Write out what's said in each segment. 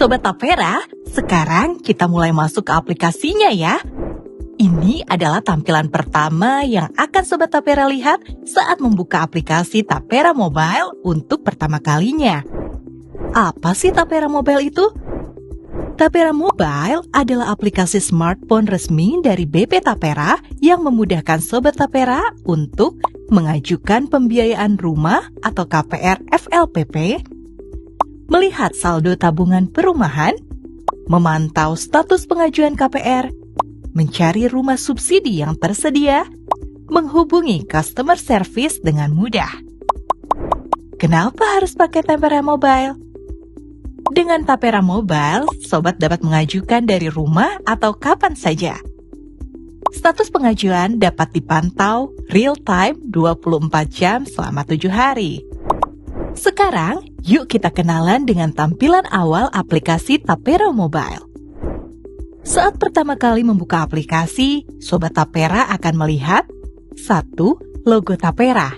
Sobat Tapera, sekarang kita mulai masuk ke aplikasinya ya. Ini adalah tampilan pertama yang akan Sobat Tapera lihat saat membuka aplikasi Tapera Mobile untuk pertama kalinya. Apa sih Tapera Mobile itu? Tapera Mobile adalah aplikasi smartphone resmi dari BP Tapera yang memudahkan Sobat Tapera untuk mengajukan pembiayaan rumah atau KPR FLPP, melihat saldo tabungan perumahan, memantau status pengajuan KPR, mencari rumah subsidi yang tersedia, menghubungi customer service dengan mudah. Kenapa harus pakai Tapera Mobile? Dengan Tapera Mobile, Sobat dapat mengajukan dari rumah atau kapan saja. Status pengajuan dapat dipantau real-time 24 jam selama 7 hari. Sekarang, yuk kita kenalan dengan tampilan awal aplikasi Tapera Mobile. Saat pertama kali membuka aplikasi, Sobat Tapera akan melihat 1. Logo Tapera.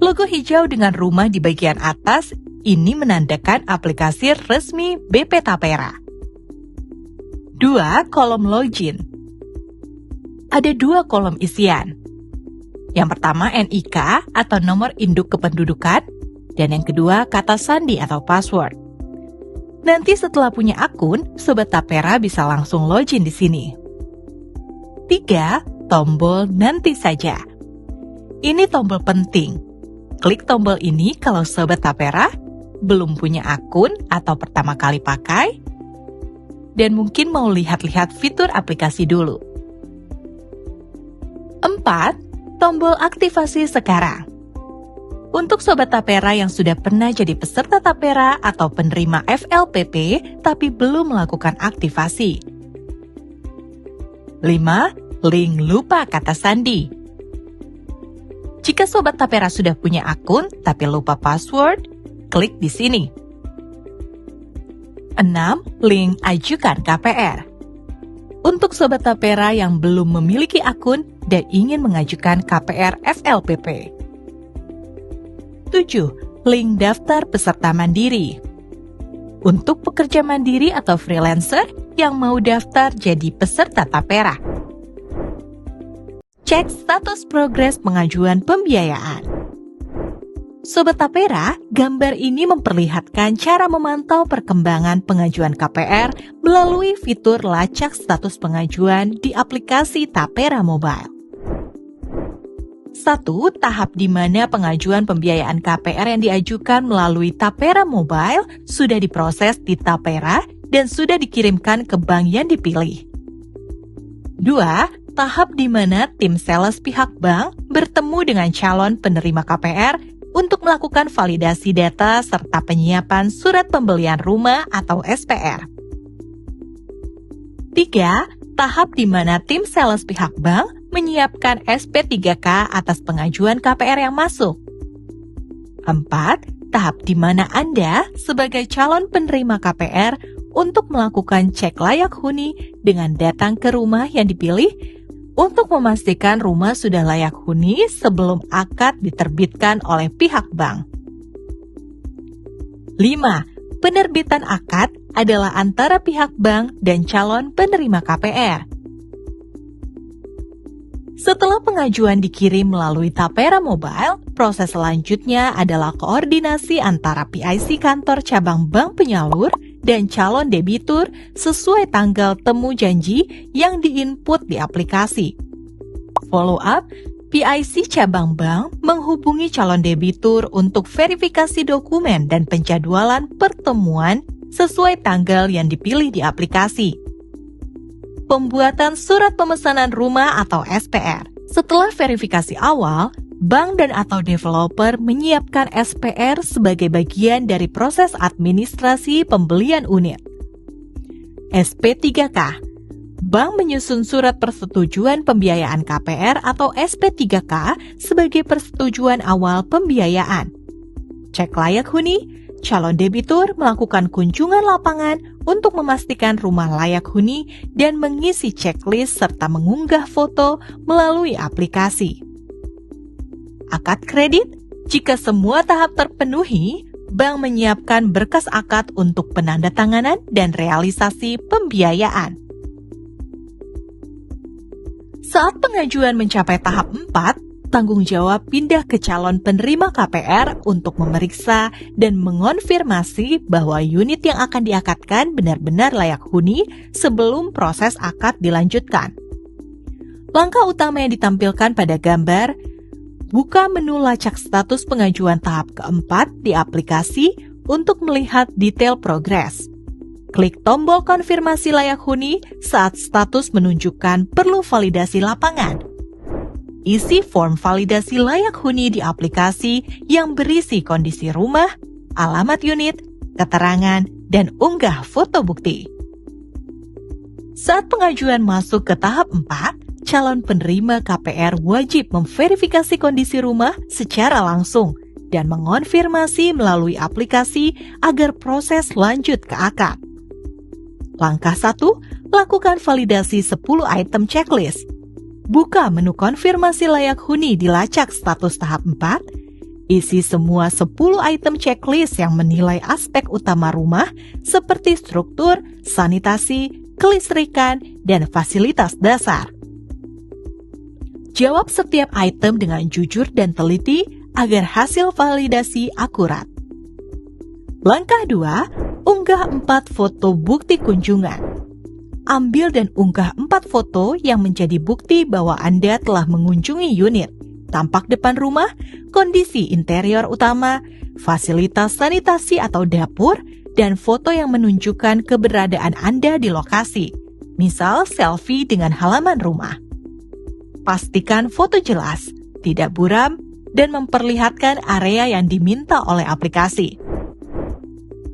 Logo hijau dengan rumah di bagian atas ini menandakan aplikasi resmi BP Tapera. 2. Kolom login. Ada 2 kolom isian. Yang pertama NIK atau nomor induk kependudukan, dan yang kedua kata sandi atau password. Nanti setelah punya akun, Sobat Tapera bisa langsung login di sini. 3. Tombol nanti saja. Ini tombol penting. Klik tombol ini kalau Sobat Tapera belum punya akun atau pertama kali pakai, dan mungkin mau lihat-lihat fitur aplikasi dulu. 4. Tombol aktivasi sekarang. Untuk Sobat Tapera yang sudah pernah jadi peserta Tapera atau penerima FLPP tapi belum melakukan aktivasi. 5. Link lupa kata sandi. Jika Sobat Tapera sudah punya akun tapi lupa password, klik di sini. 6. Link ajukan KPR. Untuk Sobat Tapera yang belum memiliki akun dan ingin mengajukan KPR FLPP. 7. Link daftar peserta mandiri. Untuk pekerja mandiri atau freelancer yang mau daftar jadi peserta Tapera. Cek status progres pengajuan pembiayaan. Sobat Tapera, gambar ini memperlihatkan cara memantau perkembangan pengajuan KPR melalui fitur lacak status pengajuan di aplikasi Tapera Mobile. 1. Tahap di mana pengajuan pembiayaan KPR yang diajukan melalui Tapera Mobile sudah diproses di Tapera dan sudah dikirimkan ke bank yang dipilih. 2. Tahap di mana tim sales pihak bank bertemu dengan calon penerima KPR untuk melakukan validasi data serta penyiapan surat pembelian rumah atau SPR. 3. Tahap di mana tim sales pihak bank menyiapkan SP3K atas pengajuan KPR yang masuk. 4. Tahap di mana Anda sebagai calon penerima KPR untuk melakukan cek layak huni dengan datang ke rumah yang dipilih untuk memastikan rumah sudah layak huni sebelum akad diterbitkan oleh pihak bank. 5. Penerbitan akad adalah antara pihak bank dan calon penerima KPR. Setelah pengajuan dikirim melalui Tapera Mobile, proses selanjutnya adalah koordinasi antara PIC kantor cabang bank penyalur dan calon debitur sesuai tanggal temu janji yang diinput di aplikasi. Follow up, PIC cabang bank menghubungi calon debitur untuk verifikasi dokumen dan penjadwalan pertemuan sesuai tanggal yang dipilih di aplikasi. Pembuatan surat pemesanan rumah atau SPR. Setelah verifikasi awal, bank dan atau developer menyiapkan SPR sebagai bagian dari proses administrasi pembelian unit. SP3K. Bank menyusun surat persetujuan pembiayaan KPR atau SP3K sebagai persetujuan awal pembiayaan. Cek layak huni. Calon debitur melakukan kunjungan lapangan untuk memastikan rumah layak huni dan mengisi checklist serta mengunggah foto melalui aplikasi. Akad kredit, jika semua tahap terpenuhi, bank menyiapkan berkas akad untuk penandatanganan dan realisasi pembiayaan. Saat pengajuan mencapai tahap 4, tanggung jawab pindah ke calon penerima KPR untuk memeriksa dan mengonfirmasi bahwa unit yang akan diakadkan benar-benar layak huni sebelum proses akad dilanjutkan. Langkah utama yang ditampilkan pada gambar: buka menu lacak status pengajuan tahap keempat di aplikasi untuk melihat detail progres. Klik tombol konfirmasi layak huni saat status menunjukkan perlu validasi lapangan. Isi form validasi layak huni di aplikasi yang berisi kondisi rumah, alamat unit, keterangan, dan unggah foto bukti. Saat pengajuan masuk ke tahap 4, calon penerima KPR wajib memverifikasi kondisi rumah secara langsung dan mengonfirmasi melalui aplikasi agar proses lanjut ke akad. Langkah 1, lakukan validasi 10 item checklist. Buka menu konfirmasi layak huni di lacak status tahap 4, isi semua 10 item checklist yang menilai aspek utama rumah seperti struktur, sanitasi, kelistrikan, dan fasilitas dasar. Jawab setiap item dengan jujur dan teliti agar hasil validasi akurat. Langkah 2, unggah 4 foto bukti kunjungan. Ambil dan unggah 4 foto yang menjadi bukti bahwa Anda telah mengunjungi unit, tampak depan rumah, kondisi interior utama, fasilitas sanitasi atau dapur, dan foto yang menunjukkan keberadaan Anda di lokasi, misal selfie dengan halaman rumah. Pastikan foto jelas, tidak buram, dan memperlihatkan area yang diminta oleh aplikasi.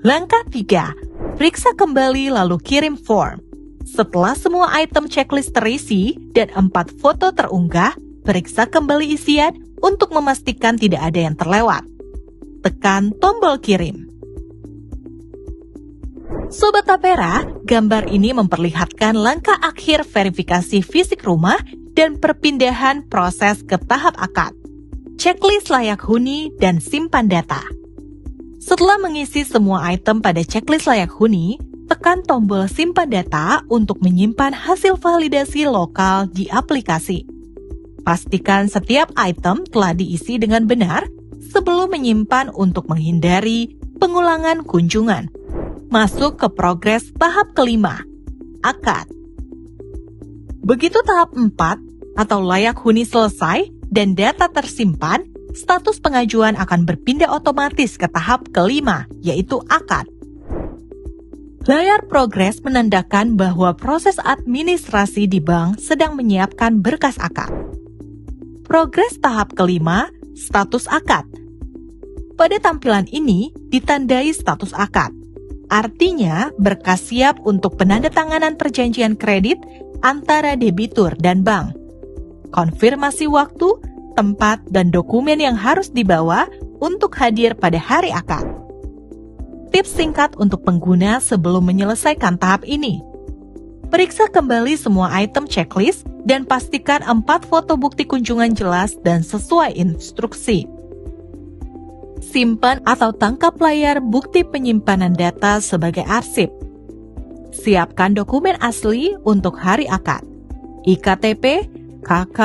Langkah 3, periksa kembali lalu kirim form. Setelah semua item checklist terisi dan 4 foto terunggah, periksa kembali isian untuk memastikan tidak ada yang terlewat. Tekan tombol kirim. Sobat Tapera, gambar ini memperlihatkan langkah akhir verifikasi fisik rumah dan perpindahan proses ke tahap akad. Checklist layak huni dan simpan data. Setelah mengisi semua item pada checklist layak huni, tekan tombol simpan data untuk menyimpan hasil validasi lokal di aplikasi. Pastikan setiap item telah diisi dengan benar sebelum menyimpan untuk menghindari pengulangan kunjungan. Masuk ke progres tahap kelima, akad. Begitu tahap 4 atau layak huni selesai dan data tersimpan, status pengajuan akan berpindah otomatis ke tahap kelima, yaitu akad. Layar progres menandakan bahwa proses administrasi di bank sedang menyiapkan berkas akad. Progres tahap kelima, status akad. Pada tampilan ini ditandai status akad. Artinya, berkas siap untuk penandatanganan perjanjian kredit antara debitur dan bank. Konfirmasi waktu, tempat, dan dokumen yang harus dibawa untuk hadir pada hari akad. Tips singkat untuk pengguna sebelum menyelesaikan tahap ini. Periksa kembali semua item checklist dan pastikan 4 foto bukti kunjungan jelas dan sesuai instruksi. Simpan atau tangkap layar bukti penyimpanan data sebagai arsip. Siapkan dokumen asli untuk hari akad. IKTP, KK,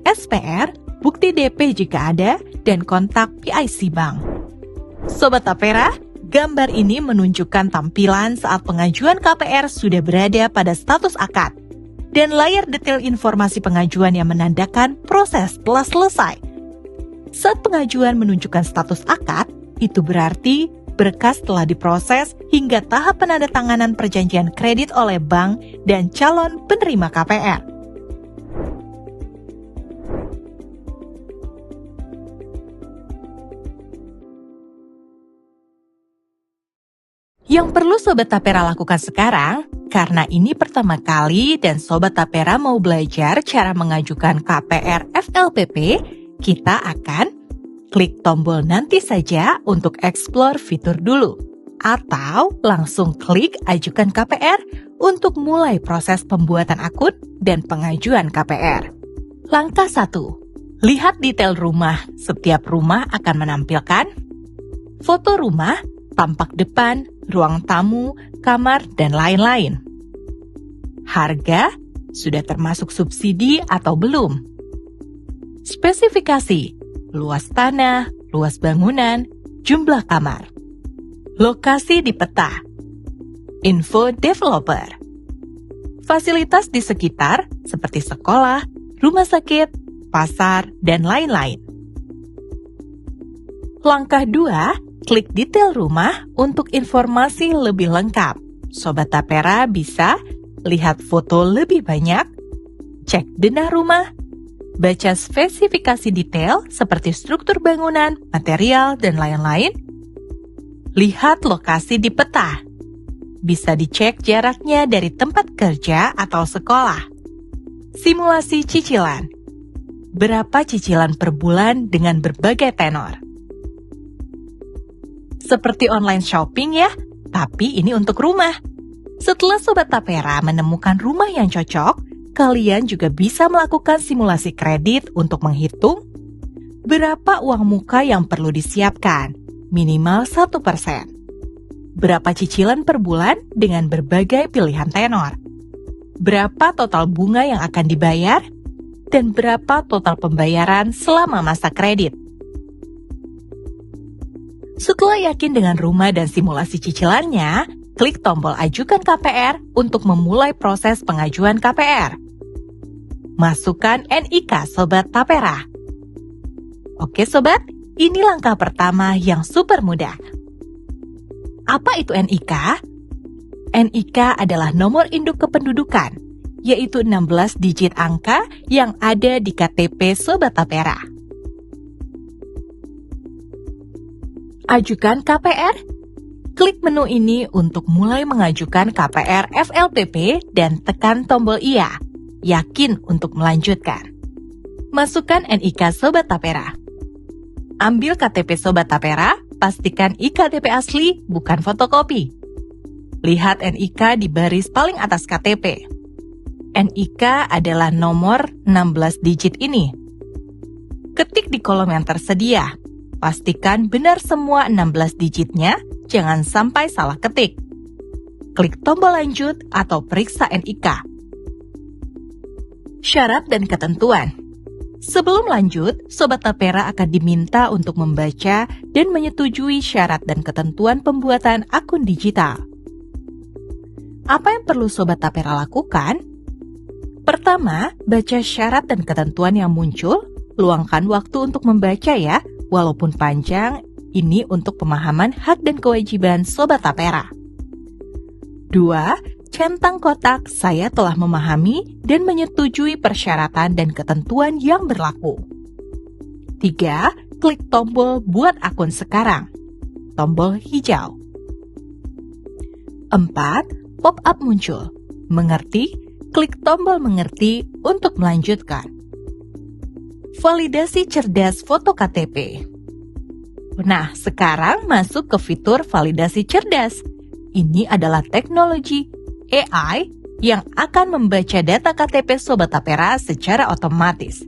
SPR, bukti DP jika ada, dan kontak PIC Bank. Sobat Tapera, gambar ini menunjukkan tampilan saat pengajuan KPR sudah berada pada status akad, dan layar detail informasi pengajuan yang menandakan proses telah selesai. Saat pengajuan menunjukkan status akad, itu berarti berkas telah diproses hingga tahap penandatanganan perjanjian kredit oleh bank dan calon penerima KPR. Yang perlu Sobat Tapera lakukan sekarang, karena ini pertama kali dan Sobat Tapera mau belajar cara mengajukan KPR FLPP, kita akan klik tombol nanti saja untuk explore fitur dulu. Atau langsung klik ajukan KPR untuk mulai proses pembuatan akun dan pengajuan KPR. Langkah 1. Lihat detail rumah. Setiap rumah akan menampilkan foto rumah, tampak depan, ruang tamu, kamar, dan lain-lain. Harga, sudah termasuk subsidi atau belum? Spesifikasi, luas tanah, luas bangunan, jumlah kamar. Lokasi di peta. Info developer. Fasilitas di sekitar seperti sekolah, rumah sakit, pasar, dan lain-lain. Langkah 2, klik detail rumah untuk informasi lebih lengkap. Sobat Tapera bisa lihat foto lebih banyak, cek denah rumah, baca spesifikasi detail seperti struktur bangunan, material, dan lain-lain. Lihat lokasi di peta. Bisa dicek jaraknya dari tempat kerja atau sekolah. Simulasi cicilan. Berapa cicilan per bulan dengan berbagai tenor? Seperti online shopping ya, tapi ini untuk rumah. Setelah Sobat Tapera menemukan rumah yang cocok, kalian juga bisa melakukan simulasi kredit untuk menghitung berapa uang muka yang perlu disiapkan, minimal 1%. Berapa cicilan per bulan dengan berbagai pilihan tenor. Berapa total bunga yang akan dibayar, dan berapa total pembayaran selama masa kredit. Setelah yakin dengan rumah dan simulasi cicilannya, klik tombol Ajukan KPR untuk memulai proses pengajuan KPR. Masukkan NIK Sobat Tapera. Oke Sobat, ini langkah pertama yang super mudah. Apa itu NIK? NIK adalah nomor induk kependudukan, yaitu 16 digit angka yang ada di KTP Sobat Tapera. Ajukan KPR. Klik menu ini untuk mulai mengajukan KPR FLPP dan tekan tombol Iya. Yakin untuk melanjutkan. Masukkan NIK Sobat Tapera. Ambil KTP Sobat Tapera, pastikan iktp asli, bukan fotokopi. Lihat NIK di baris paling atas KTP. NIK adalah nomor 16 digit ini. Ketik di kolom yang tersedia. Pastikan benar semua 16 digitnya, jangan sampai salah ketik. Klik tombol lanjut atau periksa NIK. Syarat dan ketentuan. Sebelum lanjut, Sobat Tapera akan diminta untuk membaca dan menyetujui syarat dan ketentuan pembuatan akun digital. Apa yang perlu Sobat Tapera lakukan? Pertama, baca syarat dan ketentuan yang muncul. Luangkan waktu untuk membaca ya, walaupun panjang, ini untuk pemahaman hak dan kewajiban Sobat Tapera. 2. Centang kotak "Saya telah memahami dan menyetujui persyaratan dan ketentuan yang berlaku". 3. Klik tombol "Buat akun sekarang", tombol hijau. 4. Pop-up muncul. Mengerti? Klik tombol "Mengerti" untuk melanjutkan. Validasi cerdas foto KTP. Nah, sekarang masuk ke fitur validasi cerdas. Ini adalah teknologi AI yang akan membaca data KTP Sobat Tapera secara otomatis.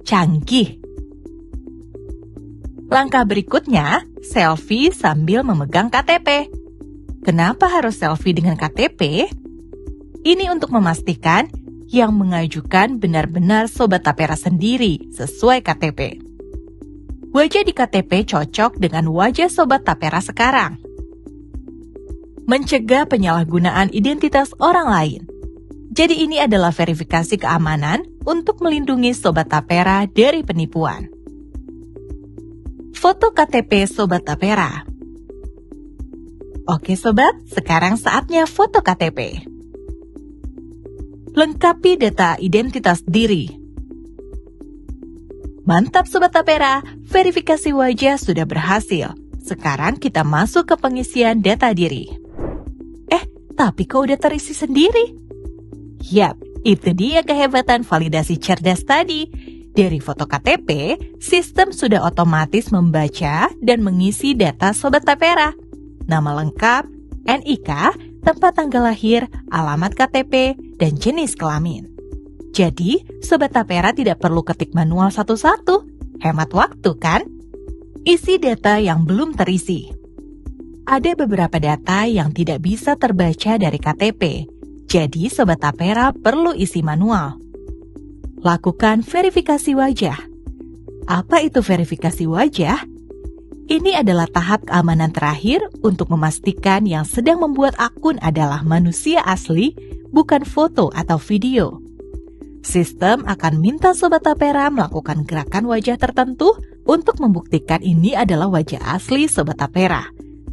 Canggih! Langkah berikutnya, selfie sambil memegang KTP. Kenapa harus selfie dengan KTP? Ini untuk memastikan yang mengajukan benar-benar Sobat Tapera sendiri sesuai KTP. Wajah di KTP cocok dengan wajah Sobat Tapera sekarang. Mencegah penyalahgunaan identitas orang lain. Jadi ini adalah verifikasi keamanan untuk melindungi Sobat Tapera dari penipuan. Foto KTP Sobat Tapera. Oke Sobat, sekarang saatnya foto KTP. Lengkapi data identitas diri. Mantap Sobat Tapera, verifikasi wajah sudah berhasil. Sekarang kita masuk ke pengisian data diri. Tapi kok udah terisi sendiri? Yap, itu dia kehebatan validasi cerdas tadi. Dari foto KTP, sistem sudah otomatis membaca dan mengisi data Sobat Tapera. Nama lengkap, NIK, tempat tanggal lahir, alamat KTP, dan jenis kelamin. Jadi, Sobat Tapera tidak perlu ketik manual satu-satu. Hemat waktu kan? Isi data yang belum terisi. Ada beberapa data yang tidak bisa terbaca dari KTP, jadi Sobat Tapera perlu isi manual. Lakukan verifikasi wajah. Apa itu verifikasi wajah? Ini adalah tahap keamanan terakhir untuk memastikan yang sedang membuat akun adalah manusia asli, bukan foto atau video. Sistem akan minta Sobat Tapera melakukan gerakan wajah tertentu untuk membuktikan ini adalah wajah asli Sobat Tapera.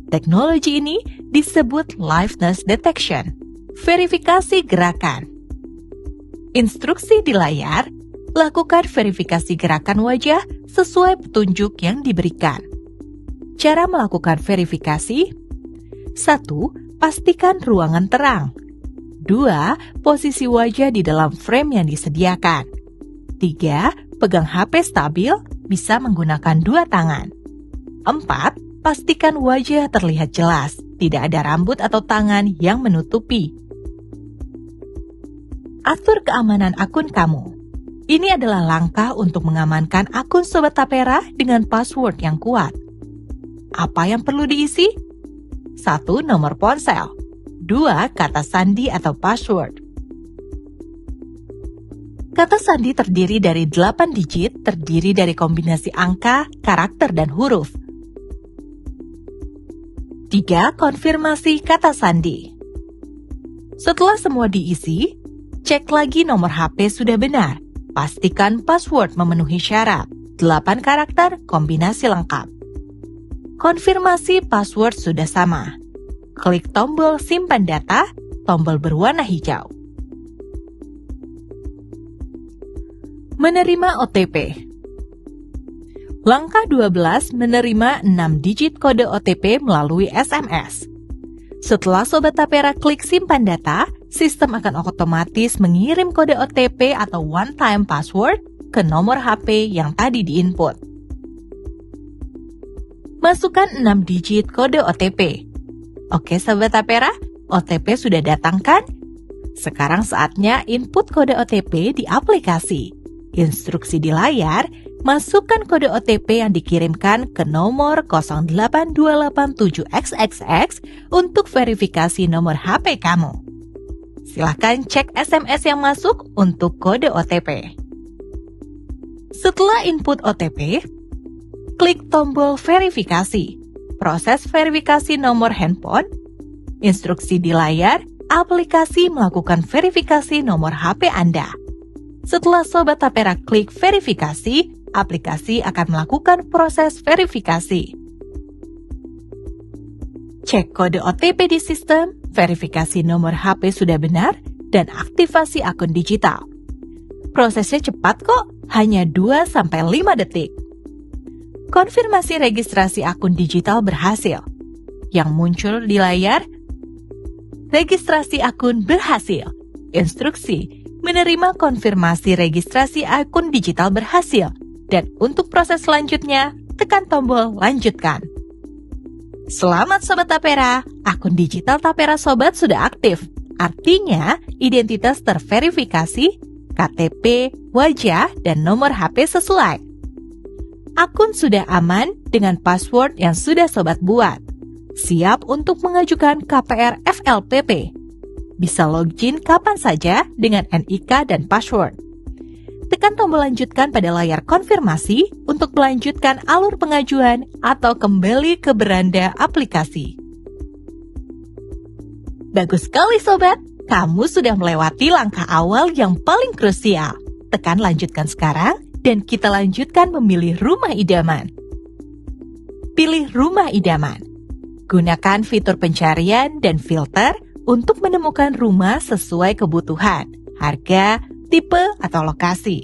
Teknologi ini disebut liveness detection, verifikasi gerakan. Instruksi di layar, lakukan verifikasi gerakan wajah sesuai petunjuk yang diberikan. Cara melakukan verifikasi: 1. Pastikan ruangan terang. 2. Posisi wajah di dalam frame yang disediakan. 3. Pegang HP stabil, bisa menggunakan 2 tangan. 4. Pastikan wajah terlihat jelas, tidak ada rambut atau tangan yang menutupi. Atur keamanan akun kamu. Ini adalah langkah untuk mengamankan akun Sobat Tapera dengan password yang kuat. Apa yang perlu diisi? 1. Nomor ponsel. 2. Kata sandi atau password. Kata sandi terdiri dari 8 digit, terdiri dari kombinasi angka, karakter, dan huruf. 3. Konfirmasi kata sandi. Setelah semua diisi, cek lagi nomor HP sudah benar. Pastikan password memenuhi syarat. 8 karakter, kombinasi lengkap. Konfirmasi password sudah sama. Klik tombol simpan data, tombol berwarna hijau. Menerima OTP. Langkah 12 menerima 6 digit kode OTP melalui SMS. Setelah Sobat Tapera klik simpan data, sistem akan otomatis mengirim kode OTP atau one-time password ke nomor HP yang tadi diinput. Masukkan 6 digit kode OTP. Oke Sobat Tapera, OTP sudah datang kan? Sekarang saatnya input kode OTP di aplikasi. Instruksi di layar, masukkan kode OTP yang dikirimkan ke nomor 08287XXX untuk verifikasi nomor HP kamu. Silahkan cek SMS yang masuk untuk kode OTP. Setelah input OTP, klik tombol verifikasi. Proses verifikasi nomor handphone. Instruksi di layar, aplikasi melakukan verifikasi nomor HP Anda. Setelah Sobat Tapera klik verifikasi, aplikasi akan melakukan proses verifikasi. Cek kode OTP di sistem, verifikasi nomor HP sudah benar, dan aktivasi akun digital. Prosesnya cepat kok, hanya 2-5 detik. Konfirmasi registrasi akun digital berhasil. Yang muncul di layar, registrasi akun berhasil. Instruksi: menerima konfirmasi registrasi akun digital berhasil, dan untuk proses selanjutnya, tekan tombol lanjutkan. Selamat Sobat Tapera, akun digital Tapera Sobat sudah aktif. Artinya, identitas terverifikasi, KTP, wajah, dan nomor HP sesuai. Akun sudah aman dengan password yang sudah Sobat buat. Siap untuk mengajukan KPR FLPP. Bisa login kapan saja dengan NIK dan password. Tekan tombol lanjutkan pada layar konfirmasi untuk melanjutkan alur pengajuan atau kembali ke beranda aplikasi. Bagus sekali Sobat, kamu sudah melewati langkah awal yang paling krusial. Tekan lanjutkan sekarang dan kita lanjutkan memilih rumah idaman. Pilih rumah idaman. Gunakan fitur pencarian dan filter untuk menemukan rumah sesuai kebutuhan, harga, tipe, atau lokasi.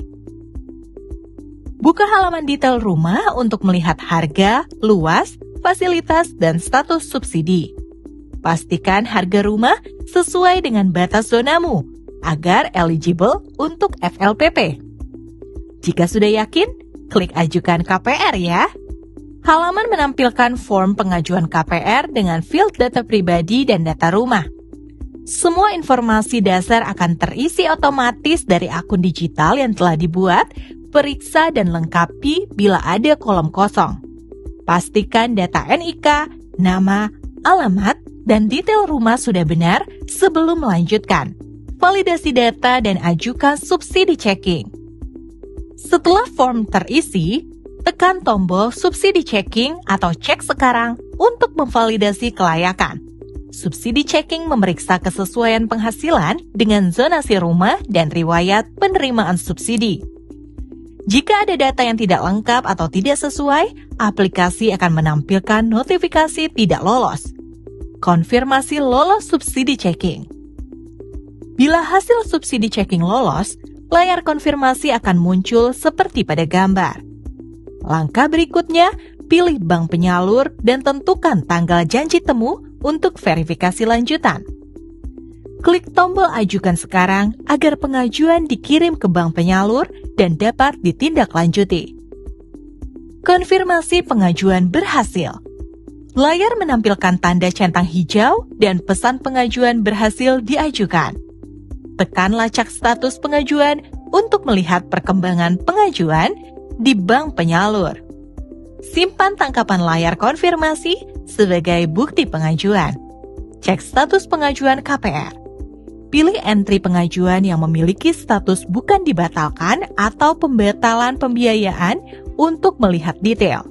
Buka halaman detail rumah untuk melihat harga, luas, fasilitas, dan status subsidi. Pastikan harga rumah sesuai dengan batas zonamu agar eligible untuk FLPP. Jika sudah yakin, klik ajukan KPR ya. Halaman menampilkan form pengajuan KPR dengan field data pribadi dan data rumah. Semua informasi dasar akan terisi otomatis dari akun digital yang telah dibuat, periksa dan lengkapi bila ada kolom kosong. Pastikan data NIK, nama, alamat, dan detail rumah sudah benar sebelum melanjutkan. Validasi data dan ajukan subsidi checking. Setelah form terisi, tekan tombol subsidi checking atau cek sekarang untuk memvalidasi kelayakan. Subsidi checking memeriksa kesesuaian penghasilan dengan zonasi rumah dan riwayat penerimaan subsidi. Jika ada data yang tidak lengkap atau tidak sesuai, aplikasi akan menampilkan notifikasi tidak lolos. Konfirmasi lolos subsidi checking. Bila hasil subsidi checking lolos, layar konfirmasi akan muncul seperti pada gambar. Langkah berikutnya, pilih bank penyalur dan tentukan tanggal janji temu untuk verifikasi lanjutan. Klik tombol ajukan sekarang agar pengajuan dikirim ke bank penyalur dan dapat ditindaklanjuti. Konfirmasi pengajuan berhasil. Layar menampilkan tanda centang hijau dan pesan pengajuan berhasil diajukan. Tekan lacak status pengajuan untuk melihat perkembangan pengajuan di bank penyalur. Simpan tangkapan layar konfirmasi sebagai bukti pengajuan. Cek status pengajuan KPR. Pilih entry pengajuan yang memiliki status bukan dibatalkan atau pembatalan pembiayaan untuk melihat detail.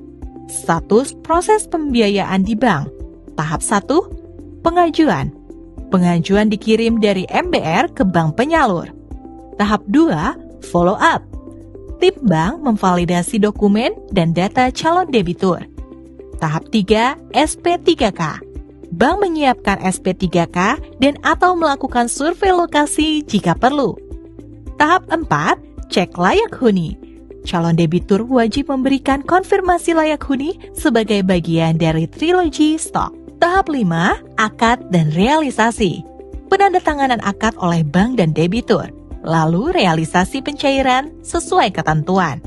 Status proses pembiayaan di bank. Tahap 1, pengajuan. Pengajuan dikirim dari MBR ke bank penyalur. Tahap 2, follow up. Tim bank memvalidasi dokumen dan data calon debitur. Tahap 3, SP3K. Bank menyiapkan SP3K dan atau melakukan survei lokasi jika perlu. Tahap 4, cek layak huni. Calon debitur wajib memberikan konfirmasi layak huni sebagai bagian dari trilogi stok. Tahap 5, akad dan realisasi. Penandatanganan akad oleh bank dan debitur, lalu realisasi pencairan sesuai ketentuan.